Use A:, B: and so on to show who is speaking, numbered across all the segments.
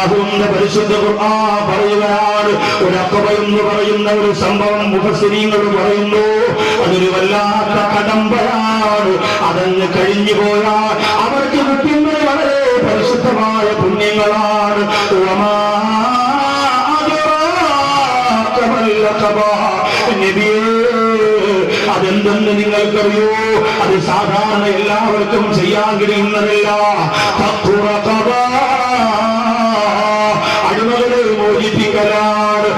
A: അല്ലാഹുവിന്റെ പരിശുദ്ധ ഖുർആൻ പറയുകയാണ്, ഒരു അഖബ എന്ന് പറയുന്ന ഒരു സംഭവം മുഫസ്സിരീങ്ങൾ പറയുന്നു, അതൊരു വല്ലാത്ത കടമ്പയാണ്. അതങ്ങ് കഴിഞ്ഞു പോയാൽ അവർക്ക് കിട്ടുന്നത് വളരെ പരിശുദ്ധമായ പുണ്യങ്ങളാണ്. അതെന്തെന്ന് നിങ്ങൾക്കറിയോ? അത് സാധാരണ എല്ലാവർക്കും ചെയ്യാൻ കഴിയുന്നതല്ല. അടിമകളെ മോചിപ്പിക്കലാണ്.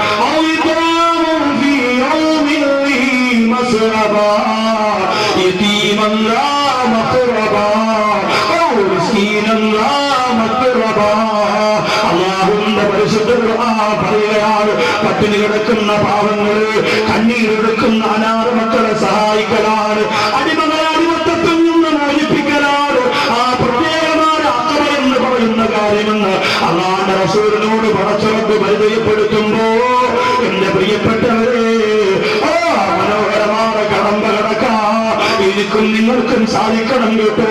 A: അല്ലാഹുവിന്റെ പരിശുദ്ധ ഖുർആൻ പറയുകയാണ്, പട്ടിണി കിടക്കുന്ന പാവങ്ങള്, കണ്ണീരെടുക്കുന്ന അനാഥ മക്കളെ സഹായിക്കലാണ്, അടിമകളെ അടിമത്തത്തിൽ നിന്ന് മോചിപ്പിക്കലാണ്. ആ പ്രത്യേകമായ അഖബ എന്ന് പറയുന്ന കാര്യമെന്ന് അല്ലാഹുവിന്റെ റസൂലിനോട് പടച്ചവർക്ക് പരിചയപ്പെടുത്തുമ്പോ എന്റെ പ്രിയപ്പെട്ടവരെ, മനോഹരമായ കടമ്പ കടക്കാം എനിക്കും നിങ്ങൾക്കും സാധിക്കണം കേട്ടോ.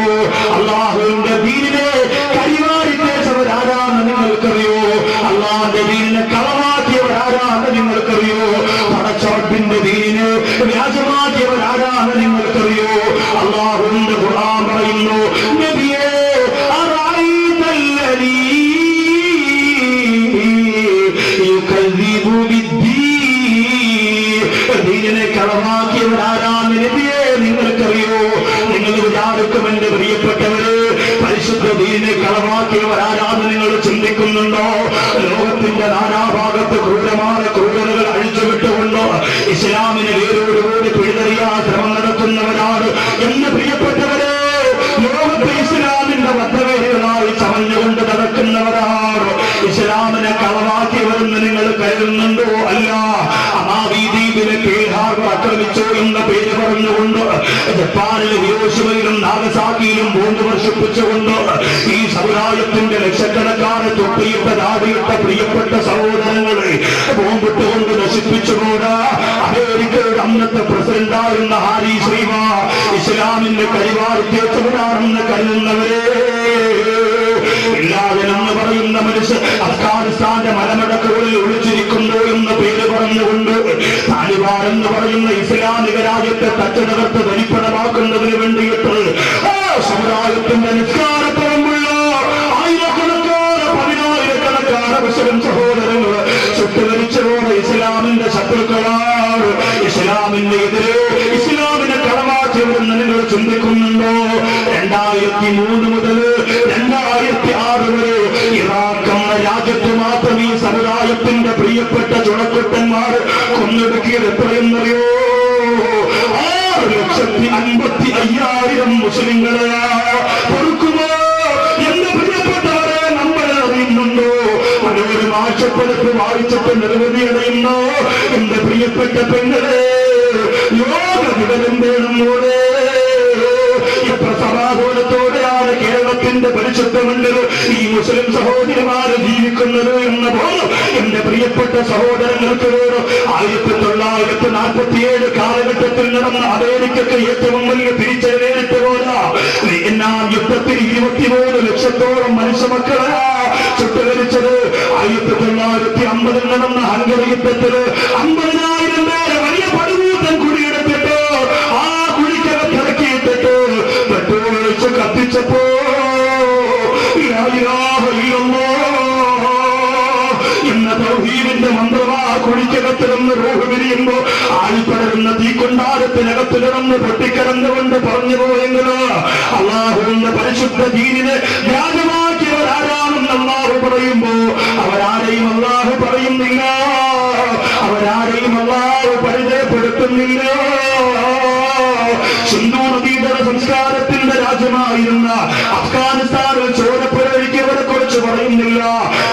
A: അല്ലാഹുവിന്റെ ദീനിനെ കരിവാരിത്തേച്ചവരാരാന്ന് നിങ്ങൾക്കറിയോ? അല്ലാഹുവിന്റെ ദീനിനെ കളവാക്കിയവരാരാന്ന് നിങ്ങൾക്കറിയോ? പടച്ചവട്ടിന്റെ ദീനിനെ വ്യാജമാക്കിയവരാരാന്ന് നിങ്ങൾക്കറിയോ? അല്ലാഹുവിന്റെ ഖുർആൻ പറയുന്നു, നബിയേ അറഅയ്തല്ലദീ യുകദ്ദിബു ബിദ്ദീൻ, ദീനിനെ കളവാക്കിയവരാരാന്ന് നബിയേ നിങ്ങൾക്കറിയോ? നിങ്ങൾ വിചാരിക്കും എന്റെ പ്രിയപ്പെട്ടവര്, പരിശുദ്ധ ദീനിനെ കളവാക്കിയവരാരാന്ന് നിങ്ങൾ ചിന്തിക്കുന്നുണ്ടോ? ലോകത്തിന്റെ നാനാഭാഗത്ത് ക്രൂരമായ ക്രൂരതകൾ അഴിച്ചുവിട്ടുകൊണ്ടോ ഇസ്ലാമിനെ വേരോടുകൂടി പിഴുതെറിയാൻ ശ്രമം നടത്തുന്നവരാണ് എന്റെ പ്രിയപ്പെട്ടവരെ. ലോകത്ത് ഇസ്ലാമിന്റെ വദ്ധവേദികളായി ചമഞ്ഞുകൊണ്ട് നടക്കുന്നവരാണ്. ഇസ്ലാമിനെ കളവാക്കിയവരെന്ന് നിങ്ങൾ കരുതുന്നുണ്ടോ? അല്ല. അമാവി ദ്വീപിലെ പേഹാർബർ ആക്രമിച്ചോ എന്ന പേര് പറഞ്ഞുകൊണ്ട് ജപ്പാനിലെ ഹിരോഷിമയിലും നാഗസാക്കിയിലും ബോംബ് വർഷിപ്പിച്ചുകൊണ്ട് ഈ സമുദായത്തിന്റെ ലക്ഷക്കണക്കാരെ തൊട്ടിയിട്ട ദാടിയിട്ട പ്രിയപ്പെട്ട സഹോദരങ്ങളെ ബോംബിട്ടുകൊണ്ട് നശിപ്പിച്ചുകൊണ്ട് അമേരിക്കയുടെ അന്നത്തെ പ്രസിഡന്റായിരുന്ന ഹാരി ശ്രീമ ഇസ്ലാമിന്റെ കരിവാരിത്തേച്ചവരാണെന്ന് കരുതുന്നവരെ, ഇല്ലാതെന്ന് പറയുന്ന മനുഷ്യർ അഫ്ഗാനിസ്ഥാന്റെ മലമടക്കുകളിൽ ഒളിച്ചിരിക്കുന്നു എന്ന പേര് പറഞ്ഞുകൊണ്ട് താലിബാൻ എന്ന് പറയുന്ന ഇസ്ലാമിക രാജ്യത്തെ തച്ചുതകർത്ത് ധനിപ്പണമാക്കുന്നതിന് വേണ്ടിയിട്ട് സമുദായത്തിന്റെ നിസ്കാരപ്പുറമുള്ള ആയിരക്കണക്കാണ് പതിനായിരക്കണക്കാണ് മുസ്ലിം സഹോദരങ്ങൾ ചുട്ടുകരിച്ചതോടെ ഇസ്ലാമിന്റെ ശത്രുക്കളാണ്. ഇസ്ലാമിന്റെ എതിരെ ഇസ്ലാമിനെ കളവാക്കിയവരെന്ന് നിങ്ങൾ ചിന്തിക്കുന്നുണ്ടോ? 2003 മുതൽ 2006 വരെ ഇറാഖ് എന്ന രാജ്യത്ത് മാത്രം ഈ സമുദായത്തിന്റെ പ്രിയപ്പെട്ട ചുണക്കുട്ടന്മാർ കൊന്നൊടുക്കിയത് എത്രയെന്നറിയോ? 6,55,000 മുസ്ലിങ്ങളെ. പൊറുക്കുമോ എന്റെ പ്രിയപ്പെട്ടവരെ? നമ്മൾ അറിയുന്നുണ്ടോ? മനോരമ ആഴ്ചപ്പതിപ്പ് വായിച്ചിട്ട് നിർവൃതിയടയുന്നോ എന്റെ പ്രിയപ്പെട്ട പെങ്ങളെ? ലോക വിവരം വേണമെന്നോടെ എത്ര സമാധാനത്തോടെയാണ് കേരളത്തിന്റെ പരിശുദ്ധ മണ്ണിൽ ഈ മുസ്ലിം സഹോദരിമാര് ജീവിക്കുന്നത് എന്ന പോലും എന്റെ പ്രിയപ്പെട്ട സഹോദരങ്ങൾക്ക് 1947 കാലഘട്ടത്തിൽ നടന്ന അമേരിക്കക്ക് ഏറ്റവും വലിയ തിരിച്ചറിവേറ്റ് പോരാ വിയറ്റ്നാം യുദ്ധത്തിൽ 23 ലക്ഷത്തോളം മനുഷ്യമക്കളെ ചുട്ടുകരിച്ചത്. 1950 നടന്ന ഹംഗറി യുദ്ധത്തിൽ 50,000 പേരെ വലിയ പടുകൂട്ടം കുടിയെടുത്തിട്ട് ആ കുഴിക്കകത്തിറക്കിയിട്ടിട്ട് പെട്രോൾ ഒഴിച്ച് കത്തിച്ചപ്പോ എന്ന തൗഹീദിന്റെ മന്ത്രമാ കുഴിക്കകത്ത് നിന്ന് റൂഹ് വിരിയുമ്പോ ആൾപ്പടരുന്ന തീക്കൊണ്ടാരത്തിനകത്ത് കിടന്ന് പൊട്ടിക്കിടന്നുകൊണ്ട് പറഞ്ഞു പോയെങ്കില് അല്ലാഹുവിന്റെ പരിശുദ്ധ ദീനിനെ വ്യാജമാക്കിയവരാരാണെന്ന് അല്ലാഹു പറയുമ്പോ അവരാരെയും അല്ലാഹു പറയുന്നില്ല, അവരാരെയും അല്ലാഹു പരിചയപ്പെടുത്തുന്നില്ല. സിന്ധു നദീതട സംസ്കാരത്തിന്റെ രാജ്യമായിരുന്ന അഫ്ഗാനിസ്ഥാനിൽ ചോരപ്പുരഴിക്കവരെ കുറിച്ച് പറയുന്നില്ല.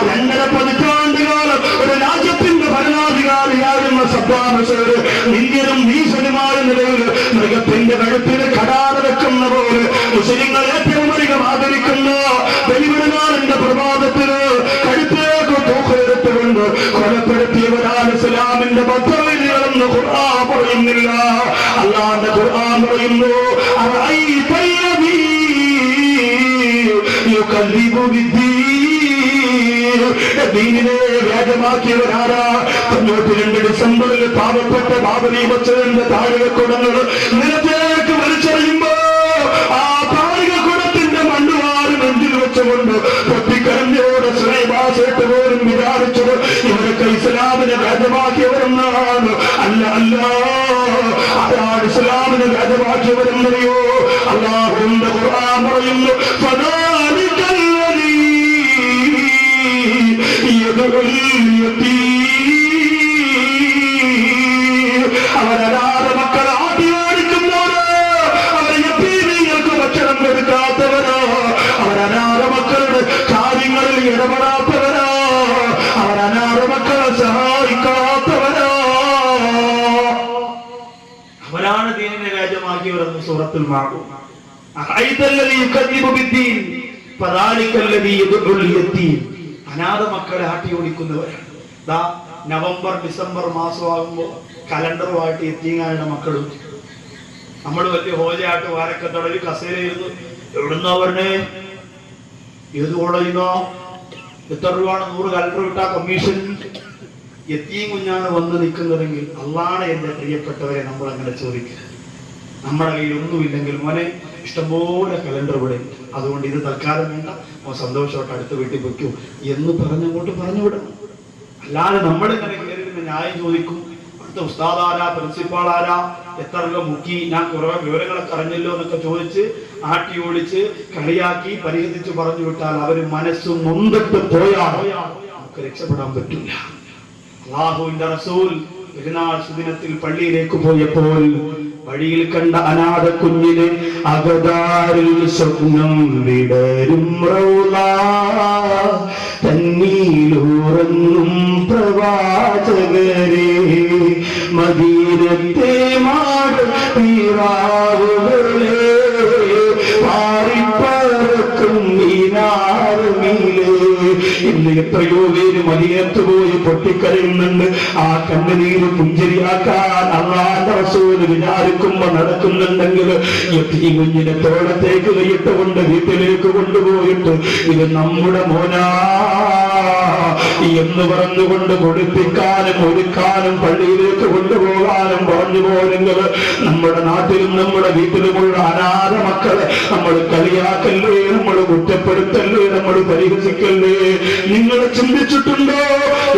A: 2.5 പതിറ്റാണ്ടുകാലം ഒരു രാജ്യത്തിന്റെ ഭരണാധികാരിയായിരുന്ന സദ്ദാം ഹുസൈൻ ഇന്ത്യനും നീശനുമായ നിലയിൽ മൃഗത്തിന്റെ കഴുത്തിന് കടാറ വെക്കുന്ന പോലെ മുസ്ലിങ്ങൾ ഏറ്റവും അധികം ആദരിക്കുന്ന ബലിപെരുന്നാളിന്റെ പ്രഭാതത്തിന് കഴുത്തേക്ക് തൂക്കെടുത്തുകൊണ്ട് കൊലപ്പെടുത്തിയവരാണ് ഇസ്ലാമിന്റെ ബദ്ധവലികളെന്ന് ഖുർആൻ പറയുന്നില്ല. അല്ലാഹുവിന്റെ ഖുർആൻ പറയുന്നു, യുകദ്ദിബു ബിദ്ദീൻ, ദീനിനെ വ്യാജമാക്കിയവരാരാ? 92 ഡിസംബറിൽ പാവപ്പെട്ട ബാബരി മസ്ജിദിന്റെ താഴികക്കുടങ്ങൾ നിലത്തേക്ക് വലിച്ചെറിയുമ്പോ ആ താഴികക്കുടത്തിന്റെ മണ്ണുവാറ് നെഞ്ചിൽ വെച്ചുകൊണ്ട് പൊട്ടിക്കരഞ്ഞോട് ശ്രീഭാഷയിട്ട് പോലും വിചാരിച്ചത് ഇവരൊക്കെ ഇസ്ലാമിനെ വ്യാജമാക്കിയവരെന്നാണ്. അല്ല അല്ല, അതാണ് ഇസ്ലാമിനെ വ്യാജമാക്കിയവരെന്നറിയോ? അല്ലാഹുവിന്റെ ഖുർആൻ പറയുന്നു, അവരനാഥ മക്കളെ ആട്ടിയോടിക്കുന്നവരോ, അവരെ യതീമിങ്ങൾക്ക് ഭക്ഷണം കൊടുക്കാത്തവരോ, അവരനാഥ മക്കളുടെ കാര്യങ്ങളിൽ ഇടപെടാത്തവരോ, അവരനാഥ മക്കളെ സഹായിക്കാത്തവരോ, അവരാണ് ദീനിനെ വ്യാജമാക്കിയവരെന്ന് സൂറത്തുൽ മാഊൻ. അനാഥ മക്കളെ ആട്ടിയോടിക്കുന്നവരാണ്. നവംബർ ഡിസംബർ മാസമാകുമ്പോ കലണ്ടറുമായിട്ട് എത്തിങ്ങാനുള്ള മക്കളും നമ്മൾ വലിയ ഹോജയായിട്ട് വാരക്കത്തടയിൽ കസേരയിരുന്നു. എവിടുന്നോ പറഞ്ഞേ, ഏത് കോളേജിന്നോ, എത്ര രൂപയാണ് 100 കലണ്ടർ വിട്ടാ കമ്മീഷൻ? എത്തിയും കുഞ്ഞാണ് വന്ന് നിൽക്കുന്നതെങ്കിൽ അള്ളാണ് എന്റെ പ്രിയപ്പെട്ടവരെ നമ്മൾ അങ്ങനെ ചോദിക്കുക. നമ്മുടെ കയ്യിൽ ഒന്നുമില്ലെങ്കിൽ മോനെ ഇഷ്ടംപോലെ കലണ്ടർ ഇവിടെ, അതുകൊണ്ട് ഇത് തൽക്കാലം വേണ്ട, സന്തോഷമായിട്ട് അടുത്ത വീട്ടിൽ വെക്കൂ എന്ന് പറഞ്ഞങ്ങോട്ട് പറഞ്ഞു വിടണം. അല്ലാതെ നമ്മളിങ്ങനെ കയറി നിന്ന് ന്യായം ചോദിക്കും. അടുത്ത ഉസ്താദാരാ, പ്രിൻസിപ്പാൾ ആരാ, എത്ര രൂപ മുക്കി, ഞാൻ കുറെ വിവരങ്ങളൊക്കെ അറിഞ്ഞല്ലോ എന്നൊക്കെ ചോദിച്ച് ആട്ടി ഓടിച്ച് കളിയാക്കി പരിഹരിച്ച് പറഞ്ഞു വിട്ടാൽ അവര് മനസ്സും നൊന്തിട്ട് പോയാൽ നമുക്ക് രക്ഷപ്പെടാൻ പറ്റില്ല. അല്ലാഹുവിന്റെ റസൂൽ പെരുന്നാൾ സുദിനത്തിൽ പള്ളിയിലേക്ക് പോയപ്പോൾ വഴിയിൽ കണ്ട അനാഥ കുഞ്ഞിനെ അകതാരിൽ സ്വപ്നം വിടരും റൗള, തന്നീലൂറങ്ങും പ്രവാചകരെ, മദീനത്തെ മാട് പീറാവുകളെ, പാറിപ്പറക്കും മീനാറുമീലെ. ഇന്ന് എത്രയോ പേര് മദീനത്ത് പോയി പൊട്ടിക്കരയുന്നുണ്ട്. ആ കണ്ണുനീര് പുഞ്ചിരിയാക്കാൻ അല്ലാഹുവിന്റെ റസൂൽ വിചാരിക്കുമ്പോ നടക്കുന്നുണ്ടെങ്കിൽ ഈ കുഞ്ഞിനെ തോളത്തേക്ക് കൈയിട്ടുകൊണ്ട് വീട്ടിലേക്ക് കൊണ്ടുപോയിട്ട് ഇത് നമ്മുടെ മോനാ എന്ന് പറഞ്ഞുകൊണ്ട് കൊടുപ്പിക്കാനും ഒരുക്കാനും പള്ളിയിലേക്ക് കൊണ്ടുപോകാനും പറഞ്ഞു പോരെങ്കിൽ നമ്മുടെ നാട്ടിലും നമ്മുടെ വീട്ടിലുമുള്ള അനാഥ മക്കളെ നമ്മൾ കളിയാക്കല്ലേ, നമ്മൾ കുറ്റപ്പെടുത്തല്ലേ, നമ്മൾ പരിഹസിക്കല്ലേ? നിങ്ങൾ ചിന്തിച്ചിട്ടുണ്ടോ?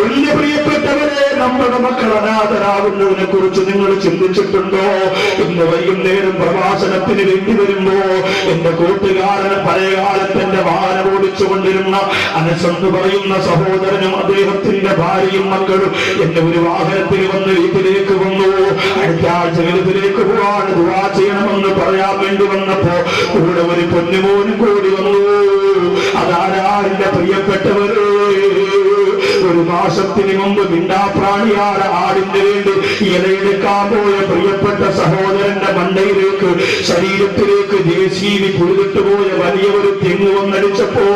A: എന്റെ പ്രിയപ്പെട്ടവരെ, നമ്മുടെ മക്കൾ അനാഥരാകുന്നതിനെ കുറിച്ച് നിങ്ങൾ ചിന്തിച്ചിട്ടുണ്ടോ? ഇന്ന് വൈകുന്നേരം പ്രവാസനത്തിന് വേണ്ടി വരുമ്പോ എന്റെ കൂട്ടുകാരന് പഴയകാലത്ത് എന്റെ വാഹനം ഓടിച്ചുകൊണ്ടിരുന്ന അനസ് എന്ന് പറയുന്ന സഹോദരനും അദ്ദേഹത്തിന്റെ ഭാര്യയും മക്കളും എന്റെ ഒരു വാഹനത്തിൽ വന്ന് വീട്ടിലേക്ക് വന്നു. അടുത്ത ആഴ്ച വീട്ടിലേക്ക് പോവാണ്, ദുആ ചെയ്യണമെന്ന് പറയാൻ വേണ്ടി വന്നപ്പോ കൂടെ ഒരു പൊന്നുമോനും കൂടി വന്നു. അതാരാ? എന്റെ പ്രിയപ്പെട്ടവര്, ഒരു മാസത്തിന് മുമ്പ് മിണ്ടാപ്രാണിയായ ആടിന് വേണ്ടി ഇലയെടുക്കാൻ പോയ പ്രിയപ്പെട്ട സഹോദരന്റെ മണ്ടയിലേക്ക്, ശരീരത്തിലേക്ക് ജെസിബി പുഴുതിട്ട് പോയ വലിയ ഒരു തെങ്ങ് വന്നടിച്ചപ്പോ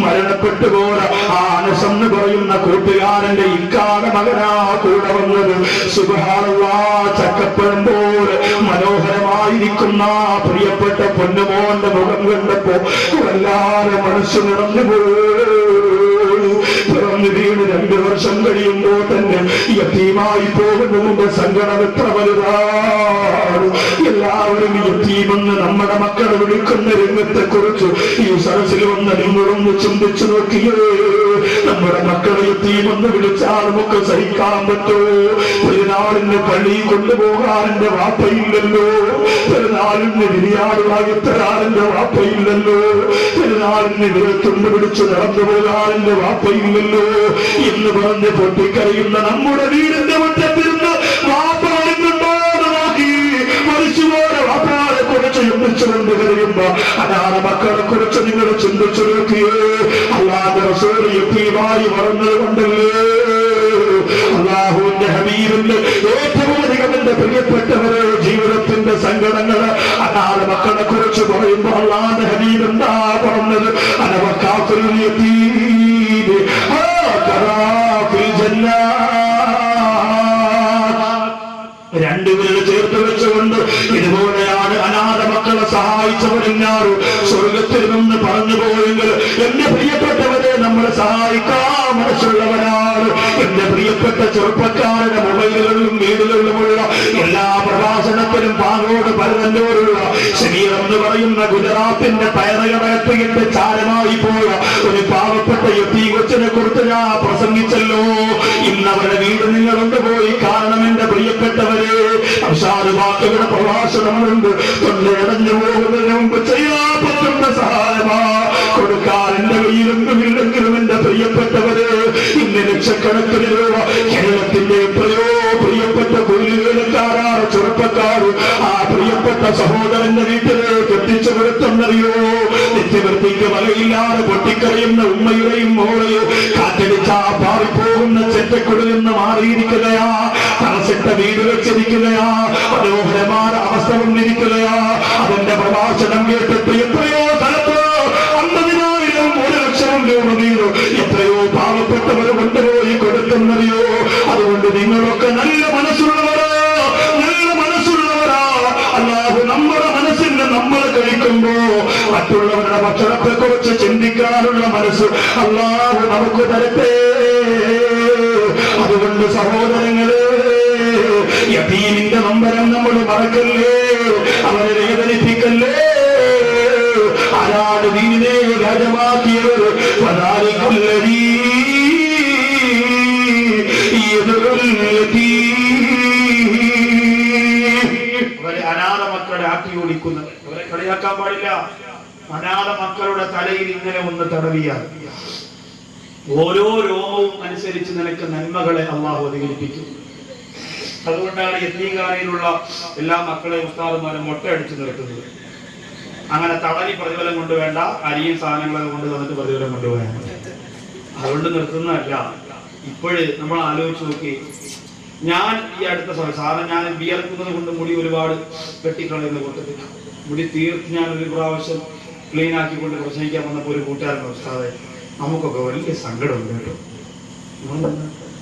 A: മരണപ്പെട്ടു പോയ ആ അനസ് എന്ന് പറയുന്ന കൂട്ടുകാരന്റെ ഇക്കാല മകനാ കൂടെ വന്നത്. സുബ്ഹാനല്ലാഹ്, ചക്കപ്പഴം പോലെ മനോഹരമായിരിക്കുന്ന പ്രിയപ്പെട്ട പൊന്നുമോന്റെ മുഖം കണ്ടപ്പോ വല്ലാതെ മനസ്സ് നിറഞ്ഞുപോയി. പിറന്നു വീണ് 2 വർഷം കഴിയുമ്പോ തന്നെ യതീമായി പോകുന്നതിന്റെ സങ്കടം എത്ര വലുതാണ്. എല്ലാവരും യതീമെന്ന് നമ്മുടെ മക്കളെ വിളിക്കുന്ന രംഗത്തെ കുറിച്ച് ഈ സദസ്സിൽ വന്ന് നിങ്ങളൊന്ന് ചിന്തിച്ചു നോക്കിയേ. നമ്മുടെ മക്കളെ യതീമെന്ന് വിളിച്ചാൽ നമുക്ക് സഹിക്കാൻ പറ്റുമോ? പെരുന്നാളിന് പള്ളി കൊണ്ടുപോകാൻ എന്റെ വാപ്പയില്ലല്ലോ, പെരുന്നാളിന് ബിരിയാണി തരാൻ എന്റെ വാപ്പയില്ലല്ലോ, പെരുന്നാളിന് വിരത്തുണ്ട് പിടിച്ച് നടന്നു പോകാൻ എന്റെ വാപ്പയില്ലല്ലോ എന്ന് പറഞ്ഞ് പൊട്ടിക്കരയുന്ന നമ്മുടെ വീടിന്റെ മുറ്റത്തിരുന്ന് വാപ്പാടുന്നുണ്ടോ എന്ന് നോക്കി മരിച്ചുപോലെ വാപ്പാടെ കുറിച്ച് ചിന്തിച്ചുകൊണ്ട് കരയുമ്പോ അനാഥ മക്കളെ കുറിച്ച് നിങ്ങൾ ചിന്തിച്ചു നോക്കിയേ. അല്ലാഹുവിന്റെ റസൂൽ യതീമായി വളർന്നത് കൊണ്ടല്ലേ അല്ലാഹുവിന്റെ ഹബീബിന്റെ ഏറ്റവും അധികം എന്റെ പ്രിയപ്പെട്ടവരെ ജീവിതത്തിന്റെ സങ്കടങ്ങള് അനാഥ മക്കളെ കുറിച്ച് പറയുമ്പോ അല്ലാഹുവിന്റെ ഹബീബ് എന്താ പറഞ്ഞത്? അനവക്കാത്തുൽ യതീം രണ്ടുപേരെ ചേർത്ത് വെച്ചുകൊണ്ട് ഇതുപോലെയാണ് അനാഥ മക്കളെ സഹായിച്ചവരെന്നാറ് സ്വർഗത്തിൽ നിന്ന് പറഞ്ഞു പോയെങ്കിൽ എന്റെ പ്രിയ പ്രിയപ്പെട്ടവരെ നമ്മൾ സഹായിക്കാൻ മനസ്സുള്ളവരാണ്. എന്റെ പ്രിയപ്പെട്ട ചെറുപ്പക്കാരുടെ മൊബൈലുകളിലും വീടുകളിലുമുള്ള എല്ലാ പ്രഭാഷണത്തിലും പാങ്ങോട് പരതന്നോടുള്ള ഷമീർ എന്ന് പറയുന്ന ഗുജറാത്തിന്റെ ടയറുകടത്തിയിട്ട് ചാരമായി പോയ ഒരു പാവപ്പെട്ട യത്തീ കൊച്ചിനെ കുറിച്ച് ഞാൻ പ്രസംഗിച്ചല്ലോ. ഇന്നവരുടെ വീട് നിങ്ങൾ കൊണ്ടുപോയി കാരണം എന്റെ പ്രിയപ്പെട്ടവരെ അംശാദ് വാക്കുകളുടെ പ്രഭാഷണമുണ്ട്. തൊണ്ടയടഞ്ഞു പോകുന്നതിന് മുമ്പ് ചെയ്യാൻ പറ്റുന്ന സഹായമാ കൊടുക്കാൻ എന്റെ കയ്യിലൊന്നുമില്ലെങ്കിലും എന്റെ പ്രിയപ്പെട്ടവര് ഇന്ന് ലക്ഷക്കണക്കിന് രൂപ കേരളത്തിന്റെ എത്രയോ പ്രിയപ്പെട്ട കൂലിവേലക്കാരാണ് ചെറുപ്പക്കാർ ആ പ്രിയപ്പെട്ട സഹോദരന്റെ വീട്ടിലേക്ക് എത്തിച്ചു കൊടുത്തെന്നറിയോ. നിത്യവൃത്തിക്ക് വകയില്ലാതെ പൊട്ടിക്കറിയുന്ന ഉമ്മയുടെയും മോളെയോ കാറ്റടിച്ചാ പാറിപ്പോകുന്ന ചെറ്റക്കുടിൽ നിന്ന് മാറിയിരിക്കുകയാ. തറസിട്ട വീട് വെച്ചിരിക്കുകയാ. മനോഹരമായ അവസ്ഥ വന്നിരിക്കുകയാ. അതിന്റെ പ്രഭാഷണം കേട്ടിട്ട് എത്രയോ സ്ഥലത്ത് 50,000 1 ലക്ഷം രൂപ വീട് എത്രയോ പാവപ്പെട്ടവർ കൊണ്ടുപോയി കൊടുക്കുന്നറിയോ. അതുകൊണ്ട് നിങ്ങളൊക്കെ നല്ല മനസ്സുള്ളവരാ, നല്ല മനസ്സുള്ളവരാ. അല്ലാതെ നമ്മുടെ മനസ്സിന് നമ്മൾ കഴിക്കുമ്പോ മറ്റുള്ളവരുടെ ഭക്ഷണത്തെ കുറിച്ച് ചിന്തിക്കാനുള്ള മനസ്സ് അല്ലാഹു നമുക്ക് തരട്ടെ. അതുകൊണ്ട് സഹോദരങ്ങളെ യതീമിന്റെ നമ്പരം നമ്മൾ മറക്കല്ലേ, അവരെ വേദനിപ്പിക്കല്ലേ. ആരാണ് ദീനിനെ രാജമാക്കിയത്? അനാഥ മക്കളെ ആട്ടി ഓടിക്കുന്നത്, അവരെ കളിയാക്കാൻ പാടില്ല. അനാഥ മക്കളുടെ തലയിൽ ഇങ്ങനെ ഒന്ന് തടവിയാൽ ഓരോ രോമവും അനുസരിച്ച് നിനക്ക് നന്മകളെ അള്ളാഹു അധികരിപ്പിക്കും. അതുകൊണ്ടാണ് യതീംഖാനയിലുള്ള എല്ലാ മക്കളെയും ഉസ്താദുമാരും മൊട്ടയടിച്ച് നിർത്തുന്നത്. അങ്ങനെ തടവി പ്രതിഫലം കൊണ്ട് വേണ്ട, അരിയും സാധനങ്ങളൊക്കെ കൊണ്ട് തന്നിട്ട് പ്രതിഫലം കൊണ്ടുപോയാൽ അതുകൊണ്ട് നിർത്തുന്നതല്ല. ഇപ്പോഴ് നമ്മൾ ആലോചിച്ച് നോക്കി, ഞാൻ ഈ അടുത്ത സാധനം ഞാൻ വിയർക്കുന്നത് കൊണ്ട് മുടി ഒരുപാട് വെട്ടിക്കളയുന്ന കൂട്ടത്തിൽ മുടി തീർത്ത് ഞാൻ ഒരു പ്രാവശ്യം ക്ലീൻ ആക്കിക്കൊണ്ട് പ്രസംഗിക്കാൻ വന്നപ്പോൾ ഒരു കൂട്ടുകാരൻ ഉസ്താദേ നമുക്കൊക്കെ വലിയ സങ്കടമുണ്ട് കേട്ടോ,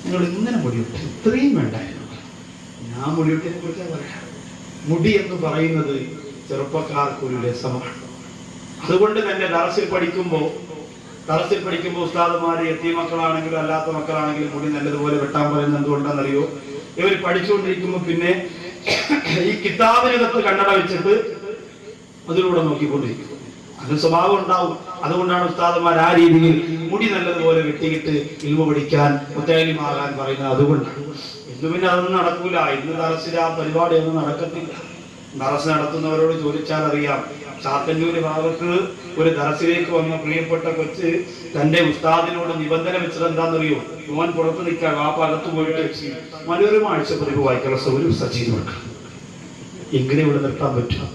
A: നിങ്ങൾ ഇങ്ങനെ മുടിവിട്ട് ഇത്രയും വേണ്ടായിരുന്നു. ഞാൻ മുടിവിട്ടിനെ കുറിച്ചാണ് പറയാം. മുടി എന്ന് പറയുന്നത് ചെറുപ്പക്കാർക്കൊരു രസമാണ്. അതുകൊണ്ട് തന്നെ ദർസിൽ പഠിക്കുമ്പോൾ ഉസ്താദുമാര് എത്തിയ മക്കളാണെങ്കിലും അല്ലാത്ത മക്കളാണെങ്കിലും മുടി നല്ലതുപോലെ വെട്ടാൻ പറയുന്നത് എന്തുകൊണ്ടാണെന്നറിയോ? ഇവർ പഠിച്ചുകൊണ്ടിരിക്കുമ്പോൾ പിന്നെ ഈ കിതാബിനകത്ത് കണ്ണട വെച്ചിട്ട് അതിലൂടെ നോക്കിക്കൊണ്ടിരിക്കും. അത് സ്വഭാവം ഉണ്ടാവും. അതുകൊണ്ടാണ് ഉസ്താദുമാർ ആ രീതിയിൽ മുടി നല്ലതുപോലെ വെട്ടിയിട്ട് ഇൽമ പഠിക്കാൻ മുത്തഅല്ലിമാകാൻ പറയുന്നത്. അതുകൊണ്ടാണ്. ഇന്ന് പിന്നെ അതൊന്നും നടക്കൂല. ഇന്ന് ദർസിൽ ആ പരിപാടിയൊന്നും നടക്കത്തില്ല. ദർസ് നടത്തുന്നവരോട് ചോദിച്ചാൽ അറിയാം. ചാത്തന്നൂര് ഭാഗത്ത് ഒരു ദർസിലേക്ക് വന്ന പ്രിയപ്പെട്ട കൊച്ച് തന്റെ ഉസ്താദിനോട് നിബന്ധന വെച്ചത് എന്താണെന്നറിയോ? മോൻ പുറത്ത് നിൽക്കാൻ വാപ്പ അകത്ത് പോയിട്ട് മനോരമ ആഴ്ചപ്പതിപ്പ് വായിക്കാനുള്ള സൗകര്യം സജ്ജീവ് കൊടുക്കണം. എങ്ങനെ ഇവിടെ നിർത്താൻ പറ്റും?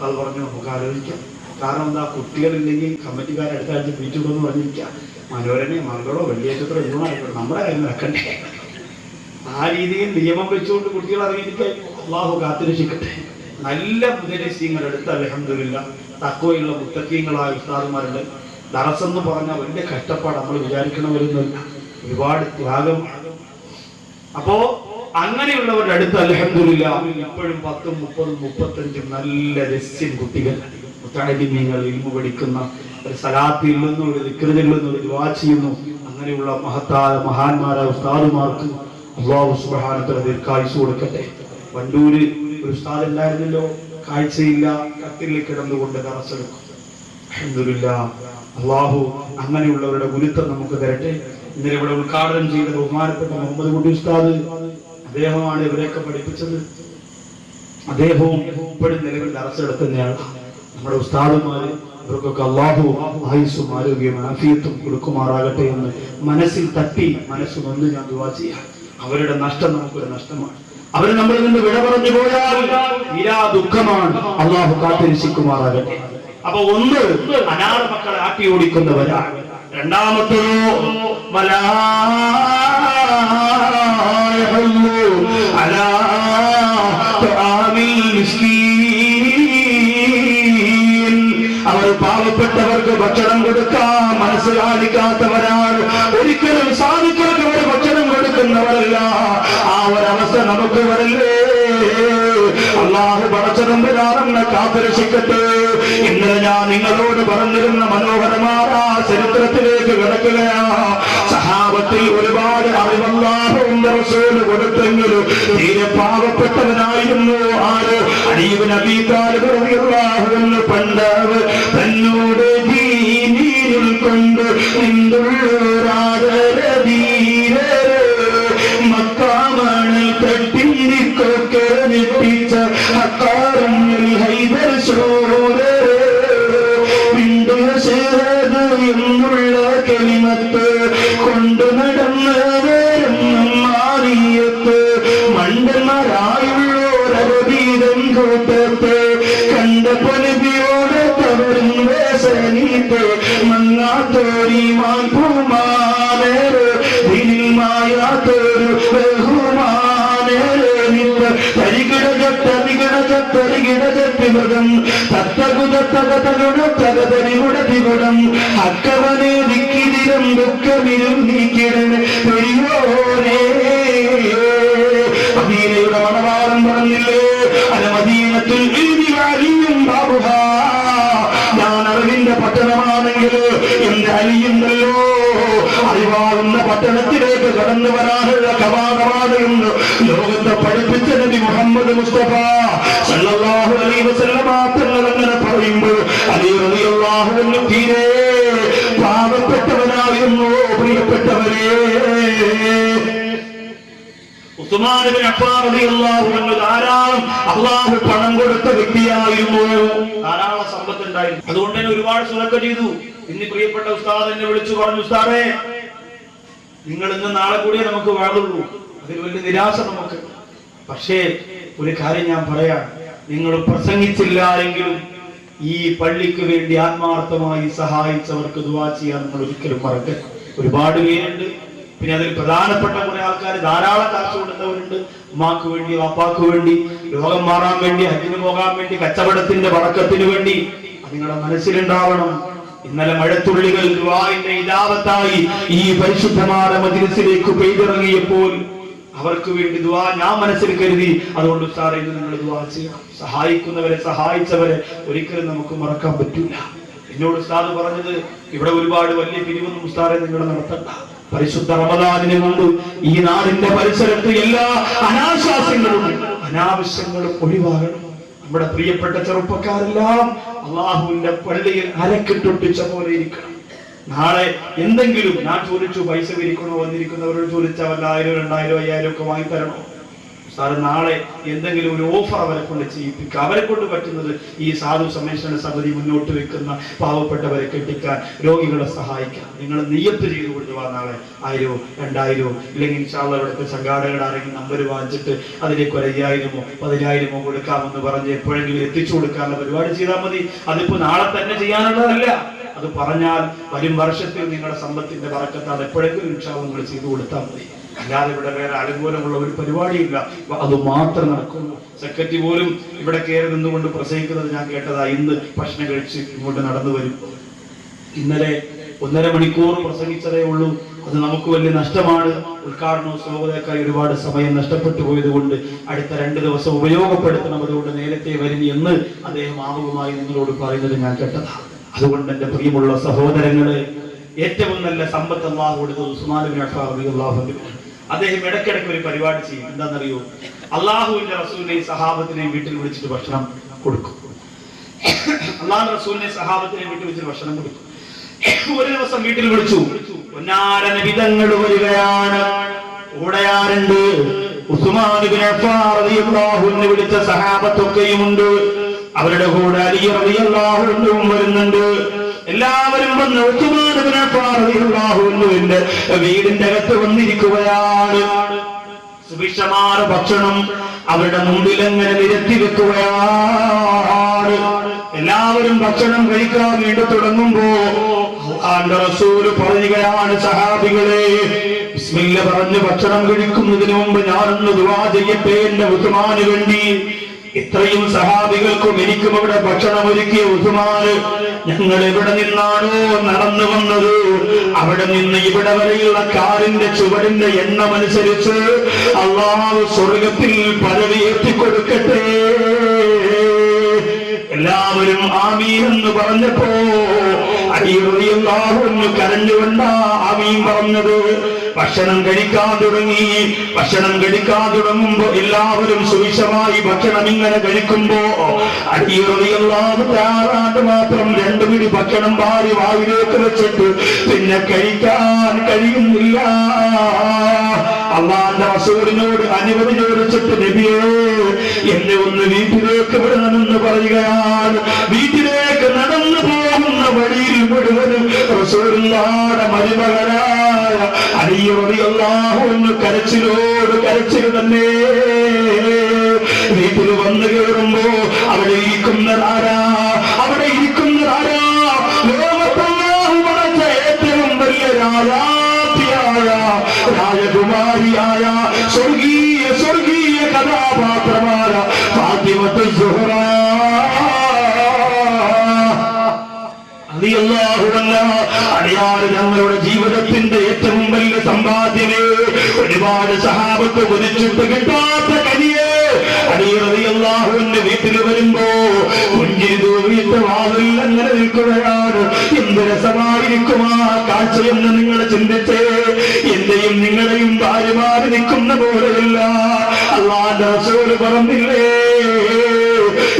A: അത് പറഞ്ഞു നമുക്ക് ആലോചിക്കാം. കാരണം എന്താ, കുട്ടികളില്ലെങ്കിൽ കമ്മിറ്റിക്കാരെ അടുത്ത ആഴ്ച പിരിച്ചുകൊണ്ടെന്ന് പറഞ്ഞിരിക്കാം. മനോരമയോ മംഗളോ വെള്ളിയാഴ്ചത്രോ ഊണായിക്കോട്ടെ, നമ്മുടെ കാര്യം നടക്കണ്ടേ? ആ രീതിയിൽ നിയമം വെച്ചുകൊണ്ട് കുട്ടികൾ അറിയിക്കാൻ അള്ളാഹു കാത്തിരക്ഷിക്കട്ടെ. നല്ല മുദരിസീങ്ങളുടെ അടുത്ത് അൽഹംദുലില്ലാഹ് തഖ്വയുള്ള മുത്തഖീങ്ങളായ ഉസ്താദുമാരുണ്ട്. ദറസെന്ന് പറഞ്ഞാൽ വലിയ കഷ്ടപ്പാട് നമ്മൾ വിചാരിക്കണമെന്നില്ല, ഒരുപാട് ത്യാഗമാണ്. അപ്പോ അങ്ങനെയുള്ളവരുടെ അടുത്ത് അൽഹംദുലില്ലാഹ് ഇപ്പോഴും 10, 30, 35 നല്ല രസ്യം കുട്ടികൾ മുത്തഅല്ലിമീങ്ങൾ ഇൽമു പഠിക്കുന്ന, ഒരു സലാത്ത് ഇല്ലുന്നു, ഒരു ദിക്ർ ചൊല്ലുന്നു, ഒരു ദുആ ചെയ്യുന്നു. അങ്ങനെയുള്ള മഹത്തായ മഹാന്മാരായ ഉസ്താദുമാർക്ക് അല്ലാഹു സുബ്ഹാനഹു വ തആല ദീർഘായുസ്സ് കൊടുക്കട്ടെ. വണ്ടൂര് ഒരു ഉസ്താദ് ഉണ്ടായിരുന്നല്ലോ, കാഴ്ചയില്ല, കട്ടിലിൽ കിടന്നുകൊണ്ട് ദർസെടുക്കും. അൽഹംദുലില്ലാഹ് അല്ലാഹു അങ്ങനെയുള്ളവരുടെ ഗുരുത്വം നമുക്ക് തരട്ടെ. ഇന്നലെ ഇവിടെ ഉദ്ഘാടനം ചെയ്ത ബഹുമാനപ്പെട്ട മുഹമ്മദ് കുട്ടി ഉസ്താദ്, അദ്ദേഹമാണ് ഇവരെയൊക്കെ പഠിപ്പിച്ചത്. അദ്ദേഹവും ഇപ്പോഴും നിലവിൽ ദർസെടുക്കുന്നയാൾ. നമ്മുടെ ഉസ്താദുമാര് ഇവർക്കൊക്കെ അല്ലാഹു ആയുസ്സും ആരോഗ്യവും ആഫിയത്തും കൊടുക്കുമാറാകട്ടെ എന്ന് മനസ്സിൽ തട്ടി മനസ്സ് നൊന്ന് ഞാൻ ദുആ ചെയ്യാം. അവരുടെ നഷ്ടം നമുക്കൊരു നഷ്ടമാണ്. അവര് നമ്മളിൽ നിന്ന് വിട പറഞ്ഞു പോയാൽ തീരാ ദുഃഖമാണ്. അല്ലാഹു കാത്തിരക്ഷിക്കുമാറാകട്ടെ. അപ്പൊ ഒന്ന് അനാഥ മക്കളെ ആട്ടി ഓടിക്കുന്നവരാണ്. രണ്ടാമത്തതോ അവർ പാവപ്പെട്ടവർക്ക് ഭക്ഷണം കൊടുക്കാൻ മനസ്സിലാക്കാത്തവരാണ്. ഒരിക്കലും സാധിക്കവർക്ക് അവർ ഭക്ഷണം കൊടുക്കുന്നവരല്ല. ആ ഒരവസ്ഥ നമുക്ക് വരല്ലേ. അല്ലാഹു പടച്ചതമ്പുരാനെ കാത്തിരക്ഷിക്കട്ടെ. ഇന്നലെ ഞാൻ നിങ്ങളോട് പറഞ്ഞിരുന്ന മനോഹരമായ ചരിത്രത്തിലേക്ക് കിടക്കുകയാ. സഹാബത്തിൽ ഒരുപാട് അറിവല്ലാഹുവിന്റെ റസൂൽ കൊടുത്തെങ്കിലും തീരെ പാവപ്പെട്ടവനായിരുന്നു ആര്? അലി ഇബ്നു അബീ താലിബ് റളിയല്ലാഹു അൻഹു. പണ്ട് തന്നോട് ദീനിൽ കൊണ്ട് നിന്തുള്ളൂരാദരധീരേ മക്കാമണൽ തട്ടിരിക്കൊക്കെ ഞെട്ടിച്ച അക്കാരങ്ങളിൽ ഹൈദർ ശൂരേ എന്നുള്ള കലിമത്ത് കൊണ്ടു നടന്നവരും മാറിയത്ത് മണ്ടന്മാരായുള്ളോരവീതം കൂട്ടത്ത് കണ്ട പൊലിപിയോട് തവരും വേസനീത്ത് മങ്ങാത്തോരി മാൻപൂമാനേര് ദിനിൽ മായാത്തോരു ബഹുമാനേര് നിത്ത തരികിടജത്തരികിടജത്തിമൃതം തത്തകുതത്തകതകുടത്തകതരികുടതികുടം അക്കവനെ ദിക്കിതിരം ദുഃഖമിരും നീക്കിടന് പെരിയോരേ. മദീനയുടെ മണവാളം പറഞ്ഞില്ലേ, അല മദീനത്തുൽ ഇൽമി വഅലിയും ബാബുഹാ. ഞാൻ അറിവിന്റെ പട്ടണമാണെങ്കിൽ എന്റെ അലിയുണ്ടല്ലോ, അറിവാകുന്ന പട്ടണത്തിലേക്ക് കടന്നു വരാനുള്ള കവാടമാണ് എന്ന് ലോകത്തെ പഠിപ്പിച്ച നബി മുഹമ്മദ് മുസ്തഫ സല്ലല്ലാഹു അലൈഹി വസല്ലമ തങ്ങൾ അങ്ങനെ പറയുമ്പോൾ അലി റളിയല്ലാഹു അൻഹു തീരെ പാവപ്പെട്ടവനായിരുന്നു. പ്രിയപ്പെട്ടവരെ, ഉസ്മാൻ ഇബ്നു അഫ്ഫാൻ റളിയല്ലാഹു അൻഹു ധാരാളം അല്ലാഹു പണം കൊടുത്ത വ്യക്തിയായിരുന്നു. ധാരാളം സമ്പത്ത് ഉണ്ടായിരുന്നു. അതുകൊണ്ട് തന്നെ ഒരുപാട് സ്വതക്ക ചെയ്തു. ഇന്ന് പ്രിയപ്പെട്ട ഉസ്താദ് എന്നെ വിളിച്ചു പറഞ്ഞു, ഉസ്താദേ നിങ്ങൾ ഇന്ന് നാളെ കൂടിയേ നമുക്ക് വാഴുള്ളൂ. അതിൽ വലിയ നിരാശ നമുക്ക്. പക്ഷേ ഒരു കാര്യം ഞാൻ പറയാം, നിങ്ങൾ പ്രസംഗിച്ചില്ല എങ്കിലും ഈ പള്ളിക്ക് വേണ്ടി ആത്മാർത്ഥമായി സഹായിച്ചവർക്ക് ദുആ ചെയ്യാൻ നമ്മൾ ഒരിക്കലും മറക്കരുത്. ഒരുപാട് പേരുണ്ട്. പിന്നെ അതിൽ പ്രധാനപ്പെട്ട കുറെ ആൾക്കാർ ധാരാളം കാശ് കൊടുത്തവരുണ്ട്. ഉമ്മാക്ക് വേണ്ടി, വാപ്പാക്ക് വേണ്ടി, രോഗം മാറാൻ വേണ്ടി, ഹജ്ജിന് പോകാൻ വേണ്ടി, കച്ചവടത്തിന്റെ വറക്കത്തിന് വേണ്ടി. അത് നിങ്ങളുടെ മനസ്സിലുണ്ടാവണം. ഇന്നലെ മഴത്തുള്ളികൾ ദുആഇന്റെ ഇജാബത്തായി ഈ പരിശുദ്ധമായ മജ്‌ലിസിലേക്ക് പെയ്തിറങ്ങിയപ്പോൾ അവർക്ക് വേണ്ടി ദുആ ഞാൻ മനസ്സിൽ കരുതി. അതുകൊണ്ട് ഉസ്താദേ ഇന്ന് നിങ്ങൾ ദുആ ചെയ്യണം. സഹായിക്കുന്നവരെ, സഹായിച്ചവരെ ഒരിക്കലും നമുക്ക് മറക്കാൻ പറ്റില്ല. എന്നോട് ഉസ്താദ് പറഞ്ഞത്, ഇവിടെ ഒരുപാട് വലിയ പിരിവൊന്നും ഉസ്താദേ നിങ്ങൾ നടത്തണ്ട. പരിശുദ്ധ റമദാനിന് മുമ്പ് ഈ നാടിന്റെ പരിസരത്ത് എല്ലാ അനാശാസ്യങ്ങളും അനാവശ്യങ്ങളും ഒഴിവാകണം. നമ്മുടെ പ്രിയപ്പെട്ട ചെറുപ്പക്കാരെല്ലാം അള്ളാഹുവിന്റെ പള്ളിയിൽ അരക്കിട്ടൊട്ടിച്ച പോലെ ഇരിക്കണം. നാളെ എന്തെങ്കിലും ഞാൻ ചോദിച്ചു, പൈസ വിരിക്കണോ? വന്നിരിക്കുന്നവരോട് ചോദിച്ചാൽ വല്ല 1000, 2000, 5000 ഒക്കെ വാങ്ങിത്തരണോ? സാറ് നാളെ എന്തെങ്കിലും ഒരു ഓഫർ അവരെ കൊണ്ട് ചെയ്യിപ്പിക്കുക. അവരെ കൊണ്ട് പറ്റുന്നത് ഈ സാധു സംരക്ഷണ സമിതി മുന്നോട്ട് വെക്കുന്ന പാവപ്പെട്ടവരെ കെട്ടിക്കാൻ, രോഗികളെ സഹായിക്കാൻ നിങ്ങൾ നിയ്യത്ത് ചെയ്തു കൊണ്ടുപോകാൻ. നാളെ 1000, 2000 ഇല്ലെങ്കിൽ ഇൻഷാല്ലാഹ് ഇവിടുത്തെ സംഘാടകർ ആരെങ്കിലും നമ്പർ വാങ്ങിച്ചിട്ട് അതിലേക്ക് 5000 10,000 കൊടുക്കാമെന്ന് പറഞ്ഞ് എപ്പോഴെങ്കിലും എത്തിച്ചു കൊടുക്കാനുള്ള പരിപാടി ചെയ്താൽ മതി. അതിപ്പോ നാളെ തന്നെ ചെയ്യാനുള്ളതല്ല. അത് പറഞ്ഞാൽ വരും വർഷത്തിൽ നിങ്ങളുടെ സമ്പത്തിന്റെ ബറക്കത്ത് അത് എപ്പോഴെങ്കിലും ഇൻഷാല്ലാഹ് നിങ്ങൾ ചെയ്തു കൊടുത്താൽ മതി. അല്ലാതെ ഇവിടെ വേറെ അനുകൂലമുള്ള ഒരു പരിപാടിയില്ല. അത് മാത്രം നടക്കുന്നു. സെക്രട്ടറി പോലും ഇവിടെ കയറി നിന്നുകൊണ്ട് പ്രസംഗിക്കുന്നത് ഞാൻ കേട്ടതാ. ഇന്ന് ഭക്ഷണം കഴിച്ച് ഇങ്ങോട്ട് നടന്നു വരും. ഇന്നലെ 1.5 മണിക്കൂർ പ്രസംഗിച്ചതേ ഉള്ളൂ. അത് നമുക്ക് വലിയ നഷ്ടമാണ്. ഉദ്ഘാടനവും സ്വാഗതമൊക്കെ ഒരുപാട് സമയം നഷ്ടപ്പെട്ടു പോയത് കൊണ്ട് അടുത്ത 2 ദിവസം ഉപയോഗപ്പെടുത്തണം. അതുകൊണ്ട് നേരത്തെ വരും എന്ന് അദ്ദേഹം ആമുഖമായി നിങ്ങളോട് പറയുന്നത് ഞാൻ കേട്ടതാ. അതുകൊണ്ട് എന്റെ പ്രിയമുള്ള സഹോദരങ്ങളെ, ഏറ്റവും നല്ല സമ്പത്ത് അല്ലാഹു കൊടുത്തത് ഉസ്മാൻ ഇബ്നു അഫ്ഫാൻ റളിയല്ലാഹു അൻഹു. അദ്ദേഹം ഇടയ്ക്കിടയ്ക്ക് ഒരു പരിപാടി ചെയ്യും. എന്താണെന്നറിയോ? അള്ളാഹുവിന്റെ റസൂലിനെ സഹാബത്തിനെ വീട്ടിൽ വിളിച്ചിട്ട് ഭക്ഷണം കൊടുക്കും. അള്ളാഹു റസൂലിനെ സഹാബത്തിനെ വീട്ടിൽ വിളിച്ചിട്ട് ഭക്ഷണം കൊടുക്കും. ഒരു ദിവസം വീട്ടിൽ വിളിച്ചു. പൊന്നാര നബിതങ്ങൾ വരികയാണ്. കൂടെയാരുണ്ട്? ഉസ്മാൻ ഇബ്നു അഫ്ഫാൻ റളിയല്ലാഹു അൻഹു വിളിച്ച സഹാബത്തൊക്കെയുമുണ്ട്. അവരുടെ കൂടെ അലി റളിയല്ലാഹു അൻഹുവും വരുന്നുണ്ട്. എല്ലാവരും വന്ന് ഉസ്മാൻ ഇബ്നു അഫ്ഫാൻ റളിയല്ലാഹു അൻഹുവിന്റെ വീടിന്റെ അകത്ത് വന്നിരിക്കുകയാണ്. സുഭിക്ഷമായ ഭക്ഷണം അവരുടെ മുമ്പിൽ എങ്ങനെ നിരത്തി വെക്കുകയാണ്. എല്ലാവരും ഭക്ഷണം കഴിക്കാൻ വേണ്ടി തുടങ്ങുമ്പോ അല്ലാഹുവിന്റെ റസൂൽ പറയുകയാണ്, സഹാബികളെ ബിസ്മില്ല പറഞ്ഞ് ഭക്ഷണം കഴിക്കുന്നതിന് മുമ്പ് ഞാനൊന്ന് ദുആ ചെയ്യട്ടെ എന്റെ ഉസ്മാന് വേണ്ടി. ഇത്രയും സഹാബികൾക്കും എനിക്കും ഇവിടെ ഭക്ഷണം ഒരുക്കിയ ഉസ്മാൻ, ഞങ്ങൾ എവിടെ നിന്നാണോ നടന്നു വന്നത് അവിടെ നിന്ന് ഇവിടെ വരെയുള്ള കാറിന്റെ ചുവടിന്റെ എണ്ണമനുസരിച്ച് അല്ലാഹു സ്വർഗത്തിൽ പദവി എത്തിക്കൊടുക്കട്ടെ എല്ലാവരും ആമീൻ എന്ന് പറഞ്ഞപ്പോ അലി റളിയല്ലാഹു അൻഹു കരഞ്ഞുകൊണ്ടാ ആമീൻ പറഞ്ഞത്. ഭക്ഷണം കഴിക്കാൻ തുടങ്ങുമ്പോ എല്ലാവരും സുവിശമായി ഭക്ഷണം ഇങ്ങനെ കഴിക്കുമ്പോ അലി റളിയല്ലാഹു തആല മാത്രം 2 പിടി ഭക്ഷണം വാരി വായിലേക്ക് വെച്ചിട്ട് പിന്നെ കഴിക്കാൻ കഴിയുന്നില്ല. അല്ലാഹുവിന്റെ റസൂലിനോട് അനുമതി ചോദിച്ചിട്ട് നബിയേ എന്നെ ഒന്ന് വീട്ടിലേക്ക് വിടണമെന്ന് പറയുകയാണ്. വീട്ടിലേക്ക് നടന്നു പോകുന്ന വഴിയിൽ മുഴുവനും റസൂലുള്ളാഹിയുടെ മരുമകനായ അലി റളിയല്ലാഹു അൻഹു കരച്ചിൽ തന്നെ. വീട്ടിൽ വന്നു കയറുമ്പോ അവിടെ ഇരിക്കുന്നതാരാ? ലോകത്തല്ലാഹു പടച്ച ഏറ്റവും വലിയ രാജകുമാരിയായ സ്വർഗീയ കഥാപാത്രമായ ഫാത്തിമത്തുൽ സുഹ്റ റളിയല്ലാഹു അൻഹ. അടിയാറ് ഞങ്ങളുടെ ജീവിതത്തിന്റെ ഏറ്റവും വലിയ സമ്പാദ്യമേ, ഒരുപാട് സഹാബത്ത് കൊതിച്ചിട്ട് കിട്ടാത്ത കനിയെ അലി റളിയല്ലാഹു അൻഹു വീട്ടിൽ വരുമ്പോ പുഞ്ചിരി തൂവിയിട്ട് വാതിൽ അങ്ങനെ നിൽക്കുകയാണ്. എന്ത് രസമായിരിക്കും ആ കാഴ്ചയെന്ന് നിങ്ങൾ ചിന്തിച്ചേ. എന്റെയും നിങ്ങളെയും ഭാര്യമാര് നിൽക്കുന്ന പോലെയല്ല. അല്ലാഹുവിന്റെ റസൂല് പറഞ്ഞില്ലേ,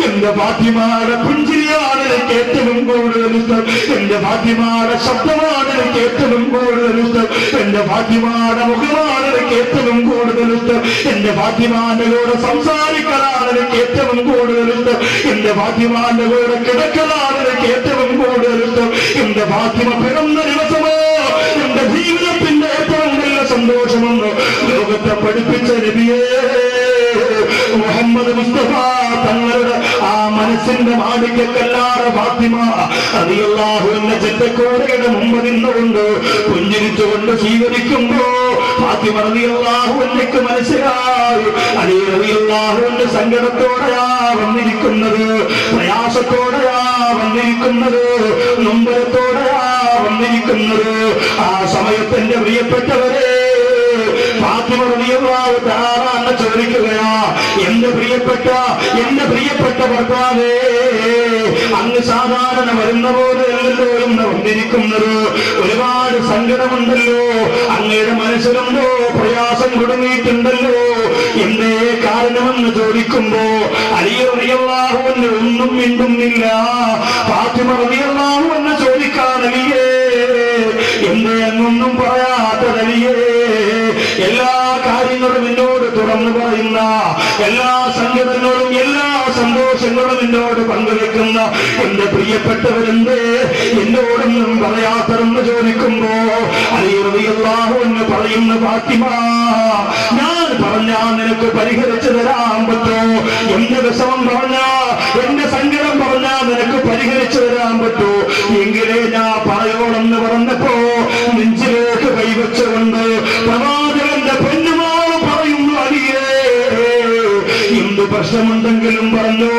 A: എന്റെ ഫാത്തിമയുടെ പുഞ്ചിരിയാണ് എനിക്ക് ഏറ്റവും കൂടുതൽ ഇഷ്ടം, എന്റെ ഫാത്തിമയുടെ ശബ്ദമാണ് എനിക്ക് ഏറ്റവും കൂടുതൽ ഇഷ്ടം, എന്റെ ഫാത്തിമയുടെ മുഖമാണ് എനിക്ക് ഏറ്റവും കൂടുതൽ ഇഷ്ടം, എന്റെ ഫാത്തിമാന്റെ കൂടെ സംസാരിക്കലാണ് എനിക്ക് ഏറ്റവും കൂടുതൽ ഇഷ്ടം, എന്റെ ഫാത്തിമാന്റെ കൂടെ കിടക്കലാണ് എനിക്ക് ഏറ്റവും കൂടുതൽ ഇഷ്ടം, എന്റെ ഫാത്തിമ പിറന്ന ദിവസമോ എന്റെ ജീവിതത്തിന്റെ ഏറ്റവും വലിയ സന്തോഷമെന്ന് ലോകത്തെ പഠിപ്പിച്ച നബിയേ മുഹമ്മദ് മുസ്തഫ തങ്ങളുടെ ആ മനസ്സിന്റെ മാടിക്കല്ലാതെ ഫാത്തിമ റളിയല്ലാഹു അൻഹ ചെറ്റക്കോരയുടെ മുമ്പ് നിന്നുകൊണ്ട് പുഞ്ചിരിച്ചുകൊണ്ട് സ്വീകരിക്കുമ്പോ ഫാത്തിമ റളിയല്ലാഹു അൻഹയ്ക്ക് മനസ്സിലായി അലി റളിയല്ലാഹു അൻഹു സങ്കടത്തോടെയാ വന്നിരിക്കുന്നത്, പ്രയാസത്തോടെയാ വന്നിരിക്കുന്നത്, നൊമ്പരത്തോടെയാ വന്നിരിക്കുന്നത്. ആ സമയത്തിന്റെ പ്രിയപ്പെട്ടവരെ ഫാത്തിമ റളിയല്ലാഹു തആല ചോദിക്കുകയാ, എന്റെ പ്രിയപ്പെട്ട ഭർത്താവേ, അങ്ങ് സാധാരണ വരുന്ന പോലെയല്ലല്ലോ എന്ന് വന്നിരിക്കുന്നത്, ഒരുപാട് സങ്കടമുണ്ടല്ലോ, അങ്ങയുടെ മനസ്സിലുണ്ടോ പ്രയാസം കുടുങ്ങിയിട്ടുണ്ടല്ലോ, എന്തേ കാരണമെന്ന് ചോദിക്കുമ്പോ അലി റളിയല്ലാഹു അൻഹു ഒന്നും മിണ്ടുന്നില്ല. ഫാത്തിമ റളിയല്ലാഹു അൻഹ ചോദിക്കാൻ, അലിയേ എന്തേ അങ്ങൊന്നും പറയാത്തതലിയേ, എല്ലാ കാര്യങ്ങളും എന്നോട് തുറന്നു പറയുന്ന, എല്ലാ സങ്കടങ്ങളും എല്ലാ സന്തോഷങ്ങളും എന്നോട് പങ്കുവെക്കുന്ന എന്റെ പ്രിയപ്പെട്ടവരെന്തേ എന്നോടൊന്നും പറയാത്തതെന്ന് ചോദിക്കുമ്പോ അലി റളിയല്ലാഹു അൻഹു പറയുന്ന, ഫാത്തിമ ഞാൻ പറഞ്ഞാ നിനക്ക് പരിഹരിച്ചു തരാൻ പറ്റോ? എന്റെ വിഷമം പറഞ്ഞാ, എന്റെ സങ്കടം പറഞ്ഞാ നിനക്ക് പരിഹരിച്ചു തരാൻ പറ്റോ? എങ്കിലേ ഞാൻ പറയോളെന്ന് പറഞ്ഞപ്പോ നെഞ്ചിലേക്ക് കൈവച്ചുകൊണ്ട് പ്രവാചകന്റെ പൊന്നുമോള് പറയുന്നു, അലിയേ എന്ത് പ്രശ്നമുണ്ടെങ്കിലും പറഞ്ഞോ.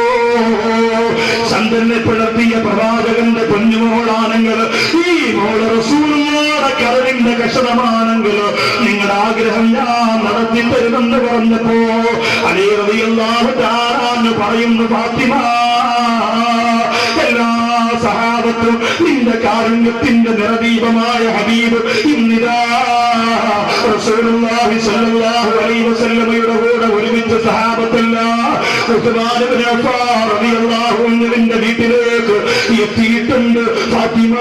A: ചന്ദ്രനെ പിളർത്തിയ പ്രവാചകന്റെ പൊന്നുമോളാണെങ്കിൽ, ഈ മോള് റസൂലുള്ളാഹിയുടെ കരളിന്റെ കഷണമാണെങ്കിൽ നിങ്ങളുടെ ആഗ്രഹം ഞാൻ നടത്തി തരുമെന്ന് പറഞ്ഞപ്പോ അലി റളിയല്ലാഹു തആല പറയുന്നു, ഫാത്തിമ എല്ലാ സഹാബത്തും നിന്റെ കാരുണ്യത്തിന്റെ നിറദീപമായ ഹബീബ് ഇന്നിതാ റസൂലുള്ളാഹി സ്വല്ലല്ലാഹു അലൈഹി വസല്ലമയുടെ കൂടെ ഒരുമിച്ച് സഹാബത്തെല്ലാം ഉസ്മാൻ ഇബ്നു അഫ്ഫാൻ റളിയല്ലാഹു അൻഹുവിന്റെ വീട്ടിലേക്ക് എത്തിയിട്ടുണ്ട്. ഫാത്തിമ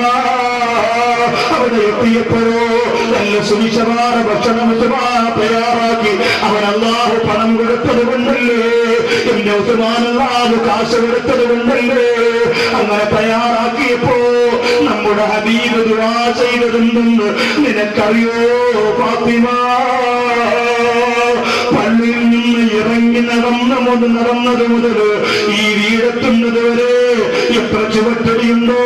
A: അവിടെ എത്തിയപ്പോഴോ നല്ല സുവിശേഷമായ ഭക്ഷണം തയ്യാറാക്കി അവൻ അല്ലാഹു പണം കൊടുത്തത് കൊണ്ടല്ലേ, എന്റെ ഉസ്മാൻ അല്ലാഹു കാശ് കൊടുത്തത് കൊണ്ടല്ലേ അങ്ങനെ തയ്യാറാക്കിയപ്പോ നമ്മുടെ ഹബീബ് ദുആ ചെയ്തതെന്തെന്ന് നിനക്കറിയോ ഫാത്തിമ? പള്ളിയിൽ നിന്ന് ഇറങ്ങി നടന്നത് മുതൽ ഈ വീടെത്തുന്നത് വരെ എത്ര ചുവട്ടടിയുണ്ടോ,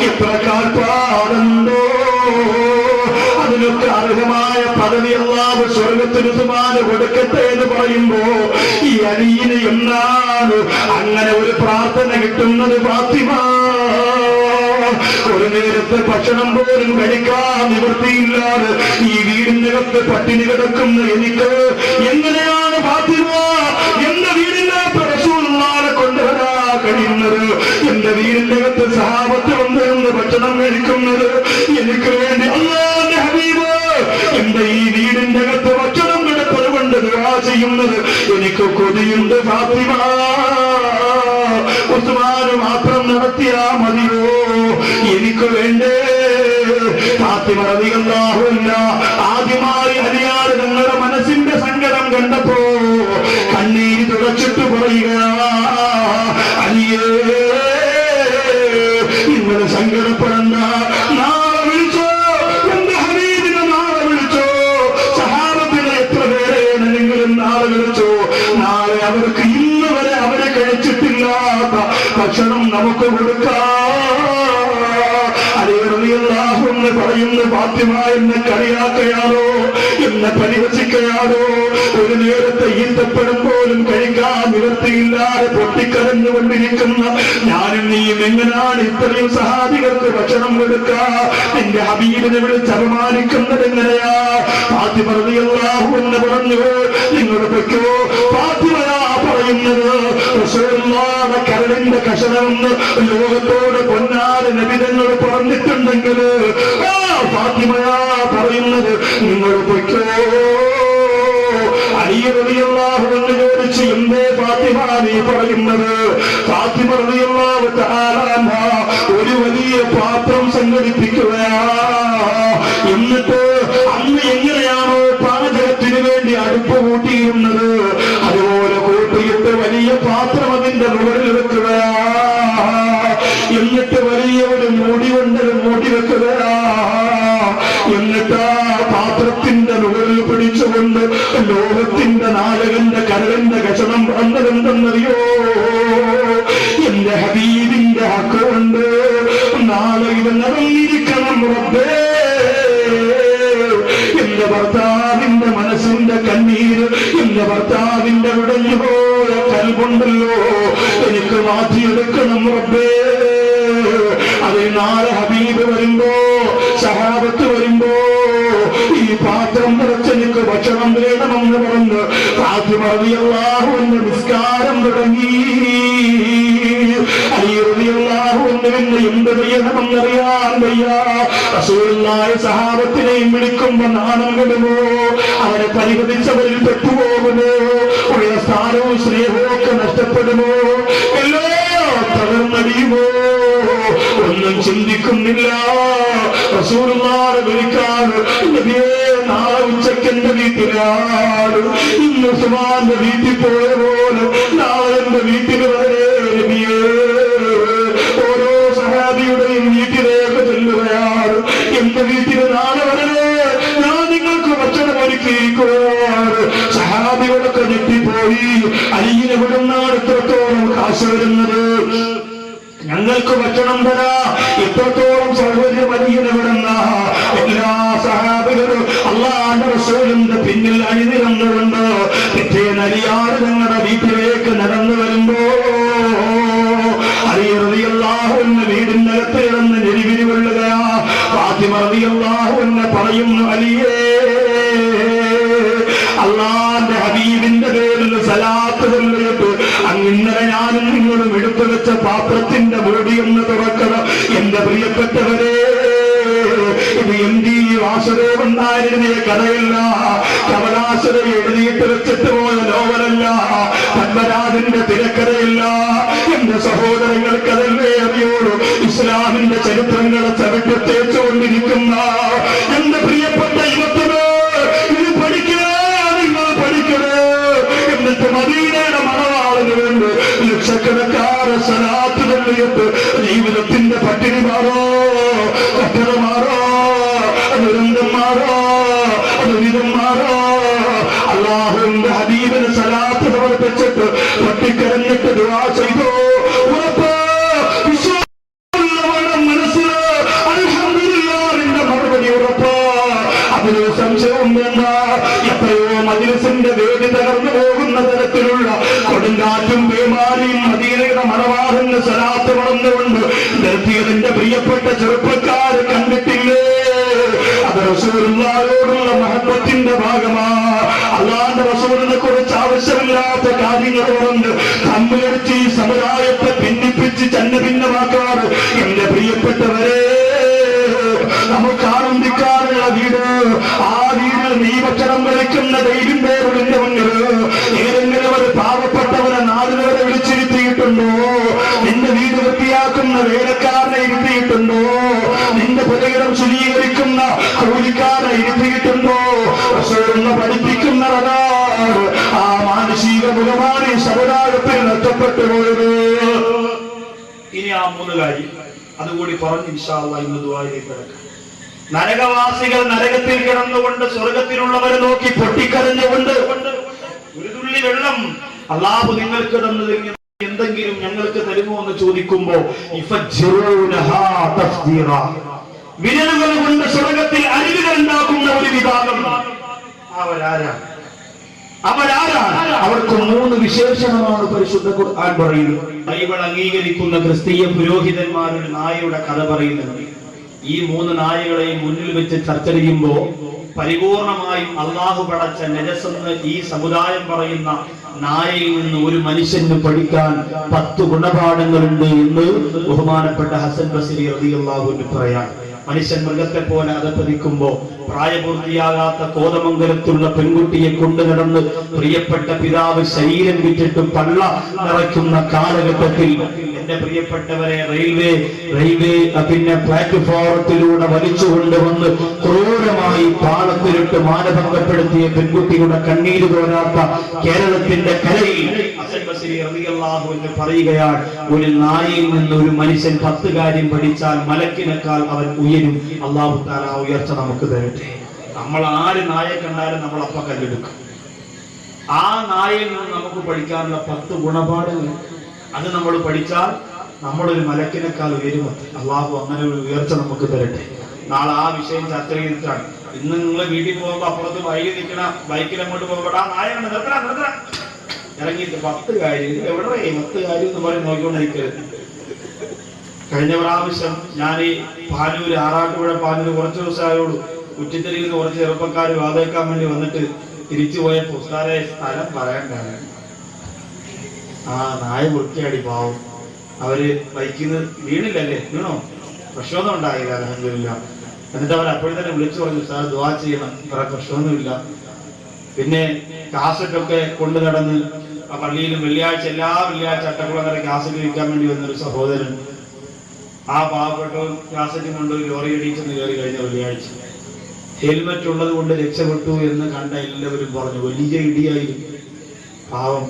A: എത്ര കാൽപ്പാടുണ്ടോ, അതിനൊക്കെ അർഹമായ പദവി അല്ലാഹു സ്വർഗത്തിന് ഉസ്മാന് കൊടുക്കട്ടെ എന്ന് പറയുമ്പോ ഈ അലിയിന് എന്നാണ് അങ്ങനെ ഒരു പ്രാർത്ഥന കിട്ടുന്നത്? ഫാത്തിമ ഒരു നേരത്തെ ഭക്ഷണം പോലും കഴിക്കാൻ നിവൃത്തിയില്ലാതെ ഈ വീടിനകത്ത് പട്ടിണി കിടക്കുന്ന എനിക്ക് എങ്ങനെയാണ് ഫാത്തിമ എന്റെ വീടിനകത്ത് റസൂലുള്ളാഹിനെ കൊണ്ടുവരാൻ ഫാത്തിമ റളിയല്ലാഹു അൻഹാ ആദ്യമായി അലിയാർ തങ്ങളുടെ മനസ്സിന്റെ സങ്കടം കണ്ടപ്പോ കണ്ണീര് തുടച്ചിട്ട് പറയുക, അലിയേ നിങ്ങൾ സങ്കടപ്പെടണ്ട, നാളെ വിളിച്ചോ, എന്റെ ഹബീബിനെ നാളെ വിളിച്ചോ, സഹാബത്തിനെ എത്ര പേരെയാണ് നിങ്ങൾ നാളെ വിളിച്ചോ, നാളെ അവർക്ക് ഇന്ന് വരെ അവരെ കഴിച്ചിട്ടില്ലാത്ത ഭക്ഷണം നമുക്ക് കൊടുക്കാം. അലിയറിയാഹുന്ന് പറയുന്ന ഫാത്തിമ എന്നെ കളിയാക്കയാണോ, എന്നെ പരിഹസിക്കയാണോ, ഒരു നേരത്തെ ഈത്തപ്പഴം പോലും കഴിക്കാൻ നിവർത്തിയില്ലാതെ പൊട്ടിക്കരഞ്ഞുകൊണ്ടിരിക്കുന്ന ഞാനും നീയും എങ്ങനെയാണ് ഇത്രയും സഹാബികൾക്ക് ഭക്ഷണം കൊടുക്കുക? നിന്റെ ഹബീബിനെ വിളിച്ച് അപമാനിക്കുന്നത് എങ്ങനെയാ? ഫാത്തിമ റളിയല്ലാഹു അൻഹ പറഞ്ഞു, നിങ്ങൾ പൊയ്ക്കോ. ഫാത്തിമയാ പറയുന്നത്, റസൂലുള്ളാഹിയുടെ കരളിന്റെ കഷണമെന്ന് ലോകത്തോട് പൊന്നാട് നബിതങ്ങൾ പറഞ്ഞിട്ടുണ്ടെങ്കിൽ ഫാത്തിമയാ പറയുന്നത്, നിങ്ങൾ പൊയ്ക്കോ. അലി റളിയല്ലാഹു അൻഹു ചോദിച്ചു, എന്തേ ഫാത്തിമ നീ പറയുന്നത്? ഫാത്തിമ റളിയല്ലാഹു തആല അൻഹ ഒരു വലിയ പാത്രം സംഘടിപ്പിക്കുകയാ. എന്നിട്ട് അന്ന് എങ്ങനെയാണോ പാചകത്തിന് വേണ്ടി അടുപ്പ് കൂട്ടിയിരുന്നത് അതുപോലെ കൂട്ടിയിട്ട് വലിയ പാത്രം അതിന്റെ മുകളിൽ വെക്കുകയാ. എന്നിട്ട് വലിയ ഒരു മൂടി കൊണ്ട് മൂടി വെക്കുകയാ. എന്നിട്ട് ആ പാത്രത്തിന്റെ മുകളിൽ പിടിച്ചുകൊണ്ട് ലോകത്തിന്റെ നായകന്റെ കരളിന്റെ കഷണം പറഞ്ഞതെന്തെന്നറിയോ? എന്റെ ഹബീബിന്റെ ഹക്കുണ്ട്, നാളെ ഇത് നിറഞ്ഞിരിക്കണം റബ്ബേ. എന്റെ ഭർത്താവിന്റെ മനസ്സിന്റെ കണ്ണീര്, എന്റെ ഭർത്താവിന്റെ വിടഞ്ഞുപോയ കൽബുണ്ടല്ലോ, എനിക്ക് മാറ്റിയെടുക്കണം റബ്ബേ. അത് നാളെ ഹബീബ് വരുമ്പോ, സഹാബത്ത് വരുമ്പോ ഈ പാത്രം നിറച്ച് എനിക്ക് ഭക്ഷണം വേണമെന്ന് പറഞ്ഞ് ഫാത്തിമ റളിയല്ലാഹു അൻഹ നിസ്കാരം തുടങ്ങി. അലി റളിയല്ലാഹു അൻഹുവിന് എന്ത് ചെയ്യണമെന്നറിയാൻ വയ്യ. റസൂലുള്ളാഹി സഹാബത്തിനെയും വിളിക്കുമ്പോ നാണം കെടുമോ, അവരെ പരിഹരിച്ചവരിൽ പെട്ടുപോകുമോ, ഉള്ള സ്ഥാനവും സ്നേഹവും ഒക്കെ നഷ്ടപ്പെടുമോ, എല്ലാം തകർന്നടിയുമോ, ഒന്നും ചിന്തിക്കുന്നില്ല. റസൂലുള്ളാഹിയെ വിളിക്കാൻ, നബിയേ നാളെ ഉച്ചയ്ക്ക് എന്റെ വീട്ടിലാണ്, ഇന്ന് ഉസ്മാന്റെ വീട്ടിൽ പോയ പോലെ നാളെ എന്റെ വീട്ടിൽ വരെ നബിയേ. ഓരോ സഹാബിയുടെയും വീട്ടിലേക്ക് ചെല്ലുകയാണ്, എന്റെ വീട്ടിൽ നാളെ വരെ ഞാൻ നിങ്ങൾക്ക് ഭക്ഷണം ഒരുക്കിയിരിക്കുകയാണ്. സഹാബികളൊക്കെ ഞെട്ടിപ്പോയി. അലിയിനെ വിടുന്നാണ് ഇത്രത്തോളം കാശ് വരുന്നത്, ഞങ്ങൾക്ക് ഭക്ഷണം തരാ, ഇത്രത്തോളം സൗകര്യം അലിയിനെ വിടുന്ന എല്ലാ സഹാബികളും അല്ലാഹുവിന്റെ റസൂലിന്റെ പിന്നിൽ അണിനിരന്നുകൊണ്ട് പിറ്റേന്ന് അലിയാർ ഞങ്ങളുടെ വീട്ടിലേക്ക് നടന്നു വരുമ്പോ അലി റളിയല്ലാഹു അൻഹു വീടിന്റെ അകത്ത് കിടന്ന് ഞെരിവിരി കൊള്ളുകയാ. ഫാത്തിമ റളിയല്ലാഹു അൻഹ പറയുന്നു, അലിയേ അല്ലാഹുവിന്റെ ഹബീബിന്റെ പേരിൽ സലാത്ത് ചൊല്ലിയിട്ട് ഇന്നലെ ഞാനും നിങ്ങളും എടുത്തു വെച്ച പാത്രത്തിന്റെ മൂടിയൊന്ന് തുറക്കണം. എന്റെ പ്രിയപ്പെട്ടവരെ, ഇത് MD വാസുദേവൻ നായരുടെ കഥയല്ല, കമലാസുര എഴുതിയിട്ട് വെച്ചിട്ട് പോയ നോവലല്ല, പത്മരാജന്റെ തിരക്കഥയല്ല. എന്റെ സഹോദരങ്ങൾക്ക് അതല്ലേ അറിയുള്ളൂ. ഇസ്ലാമിന്റെ ചരിത്രങ്ങളെ ചവിട്ടി തേച്ചുകൊണ്ടിരിക്കുന്ന എന്റെ പ്രിയപ്പെട്ട യുവത്വമേ, ഇത് പഠിക്കണേ, നിങ്ങൾ പഠിക്കണേ. എന്നിട്ട് മദീനയുടെ മണവാളിന് വേണ്ടി ലക്ഷക്കണക്കാരെ സലാത്ത് ചൊല്ലിയിട്ട് ജീവിതത്തിന്റെ പട്ടിണി മാറോ, കട്ടത മാറോ, ദുരന്തം മാറോ, ദുരിതം മാറോ. അല്ലാഹുവിന്റെ ഹബീബിന് സലാത്ത് സമർപ്പിച്ചിട്ട് പൊട്ടിക്കരഞ്ഞിട്ട് ദുആ ചെയ്തോ, ഉറപ്പ് വിശ്വാസമുള്ളവരുടെ മനസ്സിൽ അൽഹംദുലില്ലാഹ് നിന്റെ മറുപടി ഉറപ്പ്, അതിന് സംശയവും വേണ്ട. എത്രയോ മജ്‌ലിസിന്റെ വേദി തകർന്നു പോകുന്ന തരത്തിലുള്ള കൊടുങ്കാറ്റും പേമാരിയും മദീനയുടെ മണവാളന് സലാത്ത് വളർന്നുകൊണ്ട് നിർത്തിയതിന്റെ പ്രിയപ്പെട്ട ചെറുപ്പക്കാര് കണ്ടിട്ടില്ലേ? അത് റസൂലുള്ളാഹിയോടുള്ള മഹബത്തിന്റെ ഭാഗമാ. അല്ലാഹുവിന്റെ റസൂലിനെ കുറിച്ച് ആവശ്യമില്ലാത്ത കാര്യങ്ങളുണ്ട് തമ്മിലടിച്ച് ഈ സമുദായത്തെ ഭിന്നിപ്പിച്ച് ഛന്നഭിന്നമാക്കാറ്. എന്റെ പ്രിയപ്പെട്ടവരെ, നമുക്ക് ആനന്ദിക്കാനുള്ള വീട്, ആ വീടിൽ നീ ഭക്ഷണം കഴിക്കുന്ന ദൈവം പേരുടെ മുന്നിൽ ഏതെങ്കിലും ഒരു പാവപ്പെട്ടവരെ നാടിനവരെ വിളിച്ചിരുത്തിയിട്ടുണ്ടോ? നിന്റെ വീട് വൃത്തിയാക്കുന്ന വേലക്കാരനെ ഇരുത്തിയിട്ടുണ്ടോ? നിന്റെ പുരയിടം ശുചീകരിക്കുന്ന ഊരിക്കാതെ ഇരുത്തിയിട്ടുണ്ടോ റസൂലുള്ളാഹി പഠിപ്പിക്കുന്നതാണ് ആ മാനസിക മുഖമാണ് ഈ സമുദായത്തിൽ നഷ്ടപ്പെട്ടു പോയത്. ഇനി ആ 3 കാര്യം അതുകൂടി പറഞ്ഞ് ഇൻഷാ അല്ലാഹ് ഇന്ന് ദുആയിലേക്ക് കിടക്കാം. നരകവാസികൾ നരകത്തിൽ കിടന്നുകൊണ്ട് സ്വർഗത്തിലുള്ളവരെ നോക്കി പൊട്ടിക്കരഞ്ഞുകൊണ്ട് ഒരു തുള്ളി വെള്ളം അല്ലാഹു നിങ്ങൾക്ക് തന്നത് എന്തെങ്കിലും ഞങ്ങൾക്ക് തരുമോ എന്ന് ചോദിക്കുമ്പോ വിരലുകൾ കൊണ്ട് സ്വർഗത്തിൽ അരുവികൾ ഉണ്ടാക്കുന്ന ഒരു വിഭാഗം അവരാരാണ്? അവർക്ക് 3 വിശേഷണമാണ് പരിശുദ്ധ ഖുർആൻ പറയുന്നത്. ബൈബിൾ അംഗീകരിക്കുന്ന ക്രിസ്തീയ പുരോഹിതന്മാരുടെ നായയുടെ കഥ പറയുന്നുണ്ട്. ഈ 3 നായകളെയും മുന്നിൽ വെച്ച് ചർച്ച ചെയ്യുമ്പോ പരിപൂർണമായും അള്ളാഹു പടച്ച നജസെന്ന് ഈ സമുദായം പറയുന്ന നായയിൽ നിന്ന് ഒരു മനുഷ്യന് പഠിക്കാൻ 10 ഗുണപാഠങ്ങളുണ്ട് എന്ന് ബഹുമാനപ്പെട്ട ഹസൻ ബസരി റളിയല്ലാഹു അൻഹു പറയാൻ. മനുഷ്യൻ മൃഗത്തെ പോലെ അധപ്പതിക്കുമ്പോ പ്രായപൂർത്തിയാകാത്ത കോതമംഗലത്തുള്ള പെൺകുട്ടിയെ കൊണ്ടു നടന്ന് പ്രിയപ്പെട്ട പിതാവ് ശരീരം വിറ്റിട്ട് പള്ള നിറയ്ക്കുന്ന കാലഘട്ടത്തിൽ എന്റെ പ്രിയപ്പെട്ടവരെ റെയിൽവേ പിന്നെ പ്ലാറ്റ്ഫോറത്തിലൂടെ വലിച്ചുകൊണ്ടുവന്ന് ക്രൂരമായി പാളത്തിലിട്ട് മാനഭംഗപ്പെടുത്തിയ പെൺകുട്ടിയുടെ കണ്ണീര് തോരാത്ത കേരളത്തിന്റെ കരയിൽ ഹസൻ ബസരി റളിയല്ലാഹു അൻഹു പറയുകയാണ്, ഒരു നായയിൽ നിന്ന് ഒരു മനുഷ്യൻ 10 കാര്യം പഠിച്ചാൽ മലക്കിനേക്കാൾ അവൻ ഉയരും. അല്ലാഹു തആല ഉയർച്ച നമുക്ക് തരട്ടെ. നമ്മൾ ആര് നായെ കണ്ടാലും നമ്മൾ അപ്പ കല്ലെടുക്കും. ആ നായയിൽ നിന്ന് നമുക്ക് പഠിക്കാനുള്ള 10 ഗുണപാഠങ്ങൾ അത് നമ്മൾ പഠിച്ചാൽ നമ്മളൊരു മലക്കിനേക്കാൾ ഉയരും. അല്ലാഹു അങ്ങനെ ഒരു ഉയർച്ച നമുക്ക് തരട്ടെ. നാളെ ആ വിഷയം ചർച്ച ചെയ്തിട്ടാണ്. ഇന്ന് നിങ്ങൾ വീട്ടിൽ പോകുമ്പോ അപ്പുറത്ത് വൈകി നിൽക്കണ ബൈക്കിൽ അങ്ങോട്ട് പോകുമ്പോൾ ആ നായ കണ്ട് നിർത്തണം ഇറങ്ങിയിട്ട് 10 കാര്യം എവിടെ 10 കാര്യം എന്ന് പറഞ്ഞ് നോക്കിക്കൊണ്ടിരിക്കരുത്. കഴിഞ്ഞ പ്രാവശ്യം ഞാൻ ഈ പാനൂര് ആറാട്ടുപുഴ പാനൂര് കുറച്ച് ദിവസമായോളൂ കുറ്റിത്തരിയിൽ നിന്ന് കുറച്ച് ചെറുപ്പക്കാർ വാതേക്കാൻ വേണ്ടി വന്നിട്ട് തിരിച്ചു പോയപ്പോ ഉസ്താദെ സ്ഥലം പറയണ്ടാണ്. ആ നായ വൃത്തിയാടി പാവം. അവര് ബൈക്കിൽ നിന്ന് വീണില്ലല്ലേ? വീണോ? പ്രശ്നമൊന്നും ഉണ്ടായില്ല അൽഹംദുലില്ലാ. എന്നിട്ട് അവർ അപ്പോഴും തന്നെ വിളിച്ചു പറഞ്ഞു, സാർ ദുആ ചെയ്യണം, വേറെ പ്രശ്നമൊന്നുമില്ല. പിന്നെ കാസറ്റൊക്കെ കൊണ്ടു നടന്ന് ആ പള്ളിയിലും വെള്ളിയാഴ്ച എല്ലാ വെള്ളിയാഴ്ച അട്ടക്കുളങ്ങര കാസറ്റ് വിൽക്കാൻ വേണ്ടി വന്നൊരു സഹോദരൻ ആ പാവപ്പെട്ടവൻ കാസറ്റും കൊണ്ട് ലോറി അടിച്ചെന്ന് കയറി കഴിഞ്ഞ വെള്ളിയാഴ്ച. ഹെൽമെറ്റ് ഉള്ളത് കൊണ്ട് രക്ഷപ്പെട്ടു എന്ന് കണ്ട എല്ലാവരും പറഞ്ഞു. വലിയ ഇടിയായിരുന്നു. പാവം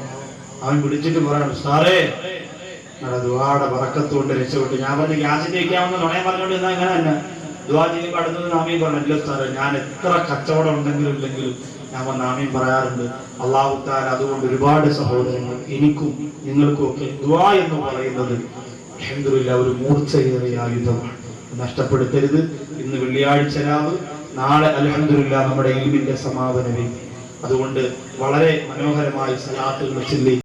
A: അവൻ വിളിച്ചിട്ട് പറയണം, സാറേ ദുആടെ ബറക്കത്ത് കൊണ്ട് രക്ഷപ്പെട്ടു. ഞാൻ പറഞ്ഞു ഗ്യാസിന്റെ വയ്ക്കാമെന്ന് നുണയെ പറഞ്ഞോണ്ട് എന്നാ ഇങ്ങനെ തന്നെ ദുആ ചെയ്യുമ്പോൾ അടുത്തത് നാമീൻ പറഞ്ഞു. ഇല്ല സാറേ, ഞാൻ എത്ര കച്ചവടം ഉണ്ടെങ്കിലും ഇല്ലെങ്കിലും ഞാൻ നാമീൻ പറയാറുണ്ട്. അല്ലാഹു തആല അതുകൊണ്ട് ഒരുപാട് സഹോദരങ്ങൾ എനിക്കും നിങ്ങൾക്കും ഒക്കെ ദുആ എന്ന് പറയുന്നത് അൽഹംദുലില്ലാഹ് ഒരു മൂർച്ചയേറിയ ആയുധമാണ്. നഷ്ടപ്പെടുത്തരുത്. ഇന്ന് വെള്ളിയാഴ്ച രാവ്, നാളെ അൽഹംദുലില്ലാഹ് നമ്മുടെ ഇൽമിന്റെ സമാപന വേദി. അതുകൊണ്ട് വളരെ മനോഹരമായി സലാത്തുകൾ ചൊല്ലി